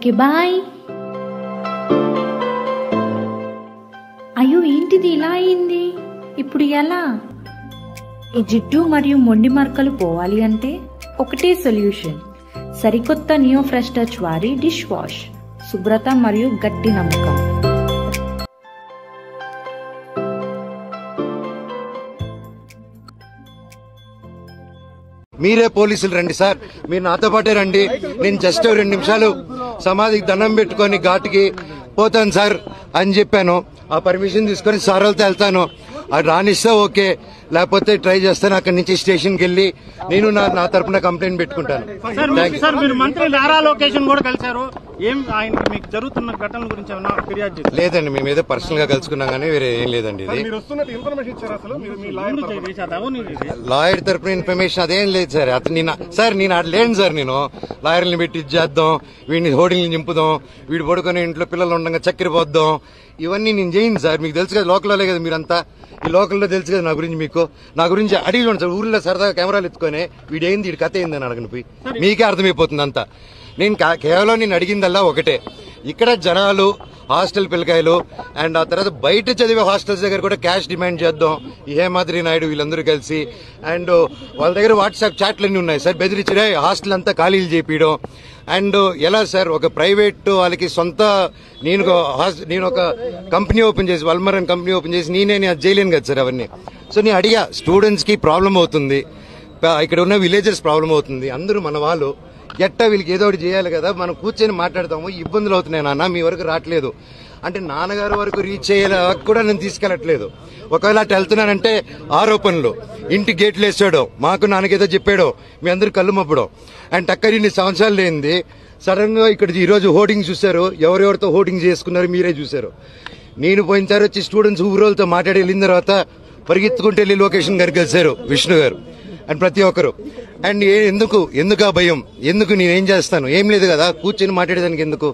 Okay bye. అయ్యో ఏంటిది ఇలా అయింది, ఇప్పుడు ఎలా? ఈ జిడ్డు మరియు మొండి మరకలు పోవాలి అంటే ఒకటే సొల్యూషన్, సరికొత్త నియో ఫ్రెష్ టచ్ వారి డిష్ వాష్. శుభ్రత మరియు గట్టి నమ్మకం. మీరే పోలీసులు రండి సార్, మీరు నాతో పాటే రండి. నేను జస్ట్ 2 నిమిషాలు సమాధికి దండం పెట్టుకొని ఘాటుకి పోతాను సార్ అని చెప్పాను. ఆ పర్మిషన్ తీసుకొని సార్ వాళ్ళతో వెళ్తాను. అది రానిస్తే ఓకే, లేకపోతే ట్రై చేస్తాను. అక్కడి నుంచి స్టేషన్కి వెళ్ళి నేను నా తరపున కంప్లైంట్ పెట్టుకుంటాను. సార్ మీరు మంత్రి నారా లోకేష్ కూడా కలిశారు, ఏం ఆయన మీకు జరుగుతున్న ఘటనల గురించి ఏమన్నా ఫిర్యాదు చేశారా? లేదండి, మేము ఏదో పర్సనల్ గా కలుసుకున్నాం కానీ వేరే ఏం లేదండి. ఇది లాయర్ తరపున ఇన్ఫర్మేషన్ అదేం లేదు సార్. నేను లేను సార్. నేను లాయర్ని పెట్టి చేద్దాం, వీడిని హోర్డింగ్లు నింపుదాం, వీడు పడుకొని ఇంట్లో పిల్లలు ఉండగా చక్కెర పోద్దాం, ఇవన్నీ నేను చేయను సార్. మీకు తెలుసు కదా, లోకల్లో కదా మీరంతా, ఈ లోకల్లో తెలుసు కదా నా గురించి. మీకు నా గురించి అడిగి చూడండి సార్. ఊర్లో సరదాగా కెమెరాలు ఎత్తుకొని వీడేంది, వీడి కథ ఏందని అడగను పోయి, మీకే అర్థమైపోతుంది అంతా. నేను కేవలం నేను అడిగిందల్లా ఒకటే, ఇక్కడ జనాలు హాస్టల్ పిల్లకాయలు అండ్ ఆ తర్వాత బయట చదివే హాస్టల్స్ దగ్గర కూడా క్యాష్ డిమాండ్ చేద్దాం. ఈ హేమాద్రి నాయుడు వీళ్ళందరూ కలిసి, అండ్ వాళ్ళ దగ్గర వాట్సాప్ చాట్లన్నీ ఉన్నాయి సార్, బెదిరించడే హాస్టల్ అంతా ఖాళీలు చేపియడం. అండ్ ఎలా సార్, ఒక ప్రైవేట్ వాళ్ళకి సొంత, నేను ఒక కంపెనీ ఓపెన్ చేసి, వల్మరన్ కంపెనీ ఓపెన్ చేసి నేను అది చేయలేను కదా సార్ అవన్నీ. సో నేను అడిగా, స్టూడెంట్స్ కి ప్రాబ్లం అవుతుంది, ఇక్కడ ఉన్న విలేజర్స్ ప్రాబ్లం అవుతుంది, అందరూ మన వాళ్ళు, ఎట్టా వీళ్ళకి ఏదో ఒకటి చేయాలి కదా, మనం కూర్చొని మాట్లాడతాము. ఇబ్బందులు అవుతున్నాయి నాన్న, మీ వరకు రావట్లేదు అంటే నాన్నగారు వరకు రీచ్ అయ్యేలా కూడా నేను తీసుకెళ్లట్లేదు. ఒకవేళ అటు వెళ్తున్నానంటే ఆరోపణలు, ఇంటి గేట్లు వేసాడో, మాకు నాన్నకేదో చెప్పాడో, మీ అందరూ కళ్ళు మప్పడం. అండ్ టక్కరి ఇన్ని సంవత్సరాలు లేనిది సడన్ గా ఇక్కడ ఈరోజు హోర్డింగ్ చూశారు, ఎవరెవరితో హోర్డింగ్ చేసుకున్నారు మీరే చూశారు. నేను పోయినసారి వచ్చి స్టూడెంట్స్ ఊరోళ్ళతో మాట్లాడి వెళ్ళిన తర్వాత పరిగెత్తుకుంటే వెళ్ళి లొకేషన్ గారు కలిశారు, విష్ణు గారు అండ్ ప్రతి ఒక్కరు. అండ్ ఎందుకు ఆ భయం, ఎందుకు నేనేం చేస్తాను, ఏం లేదు కదా, కూర్చొని మాట్లాడేదానికి ఎందుకు.